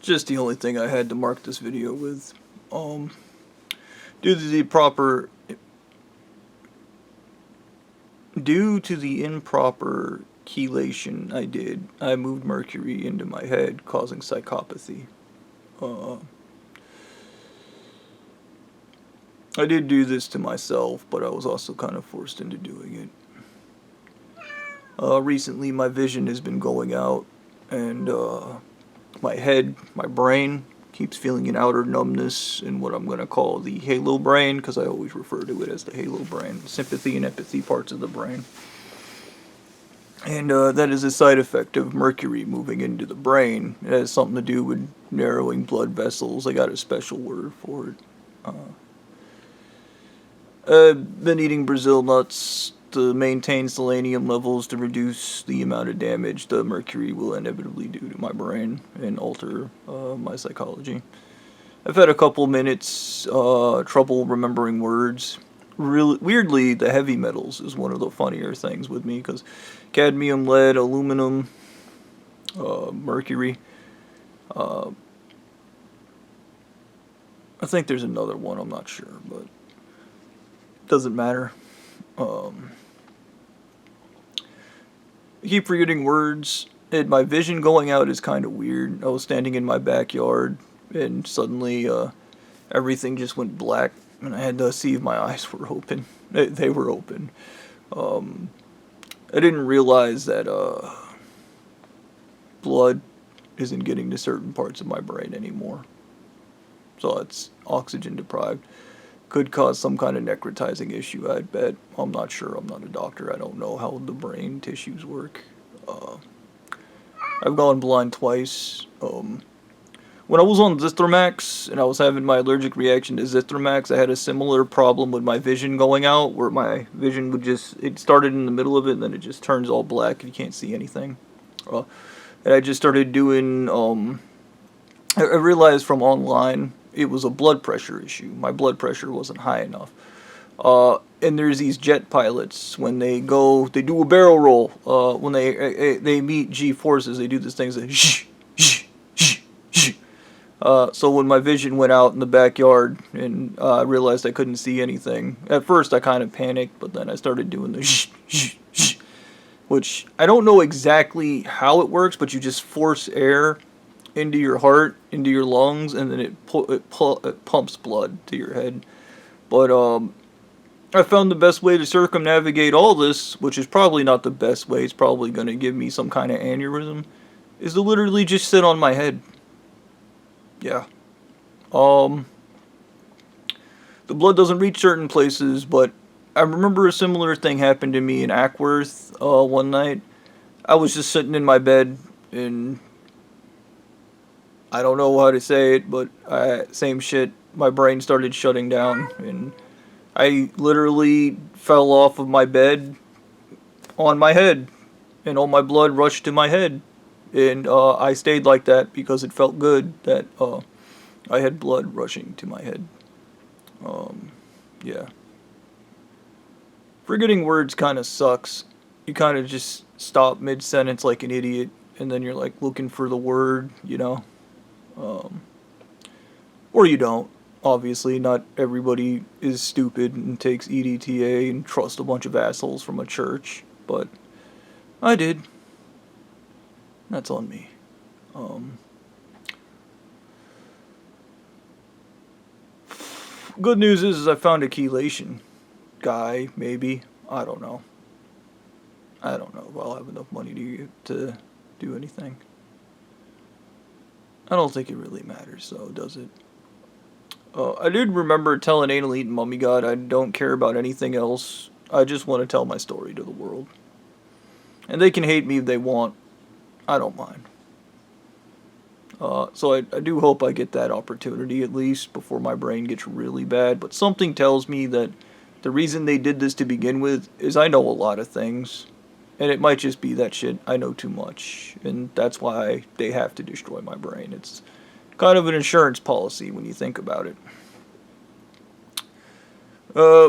just the only thing I had to mark this video with. Due to the proper... Due to the improper chelation I moved Mercury into my head, causing psychopathy. I did do this to myself, but I was also kind of forced into doing it. Recently my vision has been going out, and my brain, keeps feeling an outer numbness in what I'm going to call the halo brain, because I always refer to it as the halo brain, sympathy and empathy parts of the brain. And that is a side effect of Mercury moving into the brain. It has something to do with narrowing blood vessels. I got a special word for it. I've been eating Brazil nuts to maintain selenium levels to reduce the amount of damage the mercury will inevitably do to my brain and alter my psychology. I've had a couple minutes trouble remembering words. Really, weirdly, the heavy metals is one of the funnier things with me, because cadmium, lead, aluminum, mercury. I think there's another one, I'm not sure, but doesn't matter. I keep forgetting words, and my vision going out is kind of weird. I was standing in my backyard, and suddenly everything just went black, and I had to see if my eyes were open. They were open. I didn't realize that blood isn't getting to certain parts of my brain anymore. So it's oxygen deprived. Could cause some kind of necrotizing issue, I'd bet. I'm not sure. I'm not a doctor. I don't know how the brain tissues work. I've gone blind twice. When I was on Zithromax and I was having my allergic reaction to Zithromax, I had a similar problem with my vision going out, where my vision would it started in the middle of it, and then it just turns all black and you can't see anything. And I just started doing, I realized from online it was a blood pressure issue. My blood pressure wasn't high enough. And there's these jet pilots, when they do a barrel roll, when they meet G-forces, they do this thing that shh, shh, shh, shh. So when my vision went out in the backyard and I realized I couldn't see anything, at first I kind of panicked, but then I started doing the shh, shh, shh, which I don't know exactly how it works, but you just force air into your heart, into your lungs, and then it pumps blood to your head. But I found the best way to circumnavigate all this, which is probably not the best way, it's probably going to give me some kind of aneurysm, is to literally just sit on my head. Yeah. The blood doesn't reach certain places, but I remember a similar thing happened to me in Ackworth one night. I was just sitting in my bed, and I don't know how to say it, but same shit. My brain started shutting down, and I literally fell off of my bed on my head, and all my blood rushed to my head. And I stayed like that because it felt good that I had blood rushing to my head. Yeah. Forgetting words kind of sucks. You kind of just stop mid-sentence like an idiot, and then you're like looking for the word, you know? Or you don't. Obviously, not everybody is stupid and takes EDTA and trusts a bunch of assholes from a church, but I did. That's on me. Good news is I found a chelation guy, maybe. I don't know. I don't know if I'll have enough money to do anything. I don't think it really matters, though, does it? I did remember telling Anal Eating Mummy God I don't care about anything else. I just want to tell my story to the world. And they can hate me if they want. I don't mind. So I do hope I get that opportunity at least before my brain gets really bad. But something tells me that the reason they did this to begin with is I know a lot of things. And it might just be that shit, I know too much. And that's why they have to destroy my brain. It's kind of an insurance policy when you think about it.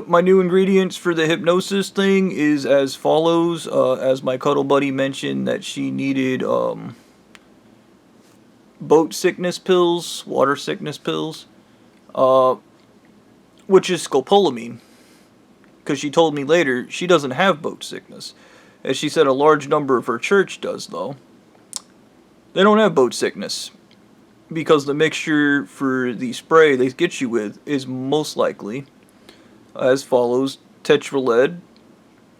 My new ingredients for the hypnosis thing is as follows. As my cuddle buddy mentioned that she needed boat sickness pills, water sickness pills, uh, which is scopolamine. Because she told me later she doesn't have boat sickness. As she said, a large number of her church does, though. They don't have boat sickness. Because the mixture for the spray they get you with is most likely as follows: tetraled,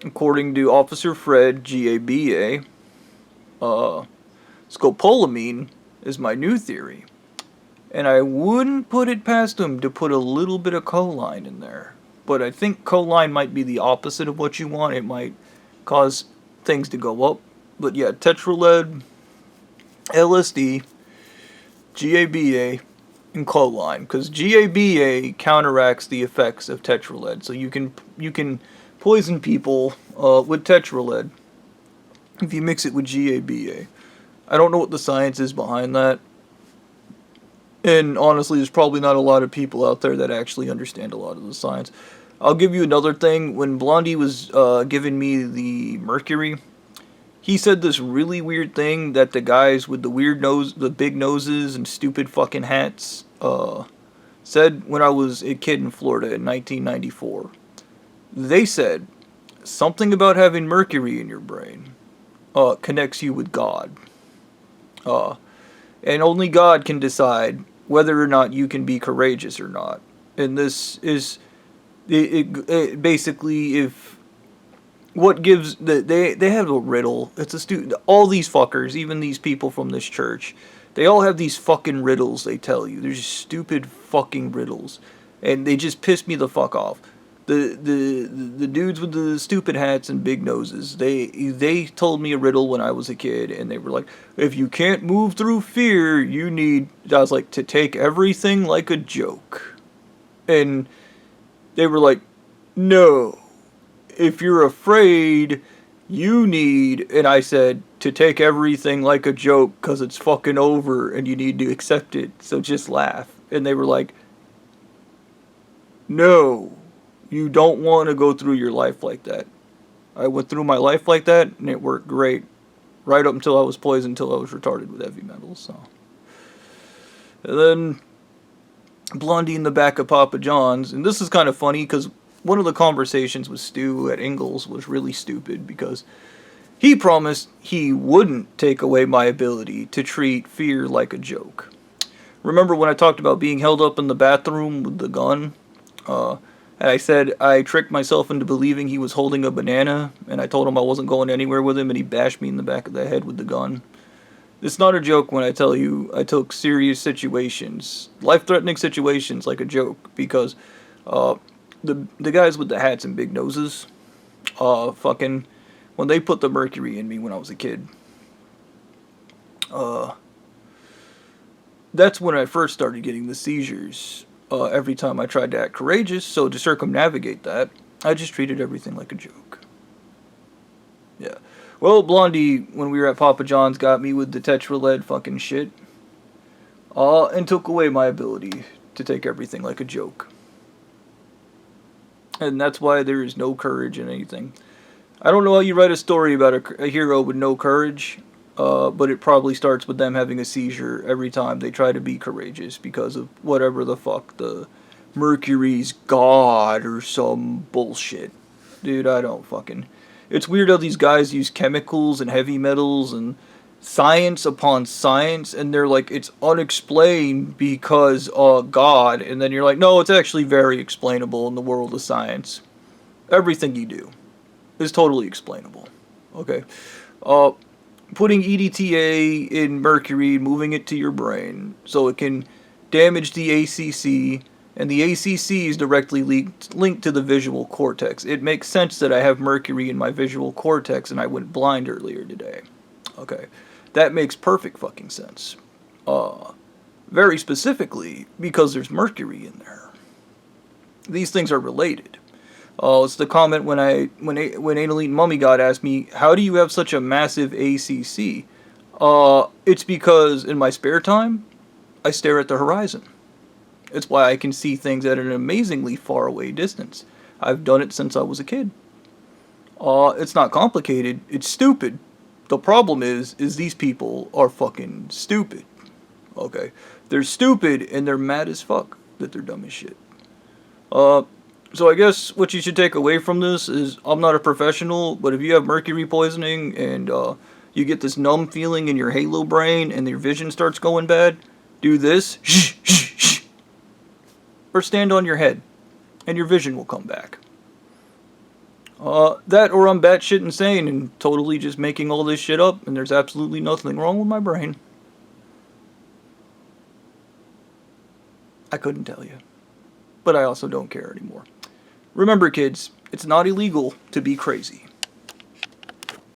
according to Officer Fred, GABA. Scopolamine is my new theory. And I wouldn't put it past him to put a little bit of choline in there. But I think choline might be the opposite of what you want. It might cause things to go up. But yeah, tetraled, LSD, GABA, and choline. Because GABA counteracts the effects of tetraled. So you can poison people with tetraled if you mix it with GABA. I don't know what the science is behind that. And honestly, there's probably not a lot of people out there that actually understand a lot of the science. I'll give you another thing. When Blondie was giving me the Mercury, he said this really weird thing that the guys with the weird nose, the big noses and stupid fucking hats, said when I was a kid in Florida in 1994. They said something about having Mercury in your brain connects you with God. And only God can decide whether or not you can be courageous or not. And this is it basically, if what gives they have a riddle. It's a all these fuckers, even these people from this church, they all have these fucking riddles they tell you. They're just stupid fucking riddles, and they just piss me the fuck off. The dudes with the stupid hats and big noses, they told me a riddle when I was a kid, and they were like, if you can't move through fear, you need, I was like, to take everything like a joke. And they were like, no, if you're afraid, you need, and I said, to take everything like a joke because it's fucking over and you need to accept it, so just laugh. And they were like, no, you don't want to go through your life like that. I went through my life like that, and it worked great. Right up until I was poisoned, until I was retarded with heavy metals. So, and then Blondie in the back of Papa John's, and this is kind of funny because one of the conversations with Stu at Ingalls was really stupid because he promised he wouldn't take away my ability to treat fear like a joke. Remember when I talked about being held up in the bathroom with the gun? And I said I tricked myself into believing he was holding a banana, and I told him I wasn't going anywhere with him, and he bashed me in the back of the head with the gun. It's not a joke when I tell you I took serious situations, life-threatening situations, like a joke, because the guys with the hats and big noses, fucking, when they put the Mercury in me when I was a kid, that's when I first started getting the seizures. Every time I tried to act courageous, so to circumnavigate that, I just treated everything like a joke. Yeah. Well, Blondie, when we were at Papa John's, got me with the tetraled fucking shit, and took away my ability to take everything like a joke. And that's why there is no courage in anything. I don't know how you write a story about a hero with no courage, but it probably starts with them having a seizure every time they try to be courageous because of whatever the fuck, the Mercury's god or some bullshit. Dude, I don't fucking... It's weird how these guys use chemicals and heavy metals and science upon science, and they're like, it's unexplained because, God, and then you're like, no, it's actually very explainable in the world of science. Everything you do is totally explainable. Okay? Putting EDTA in Mercury, moving it to your brain, so it can damage the ACC, and the ACC is directly linked to the visual cortex. It makes sense that I have Mercury in my visual cortex and I went blind earlier today. Okay, that makes perfect fucking sense. Very specifically, because there's Mercury in there. These things are related. It's the comment when Annalene Mummy God asked me, how do you have such a massive ACC? It's because in my spare time, I stare at the horizon. It's why I can see things at an amazingly far away distance. I've done it since I was a kid. It's not complicated, it's stupid. The problem is these people are fucking stupid. Okay. They're stupid and they're mad as fuck that they're dumb as shit. Uh, so I guess what you should take away from this is I'm not a professional, but if you have mercury poisoning and you get this numb feeling in your halo brain and your vision starts going bad, do this, shh, shh, shh, or stand on your head, and your vision will come back. That or I'm batshit insane and totally just making all this shit up, and there's absolutely nothing wrong with my brain. I couldn't tell you. But I also don't care anymore. Remember, kids, it's not illegal to be crazy.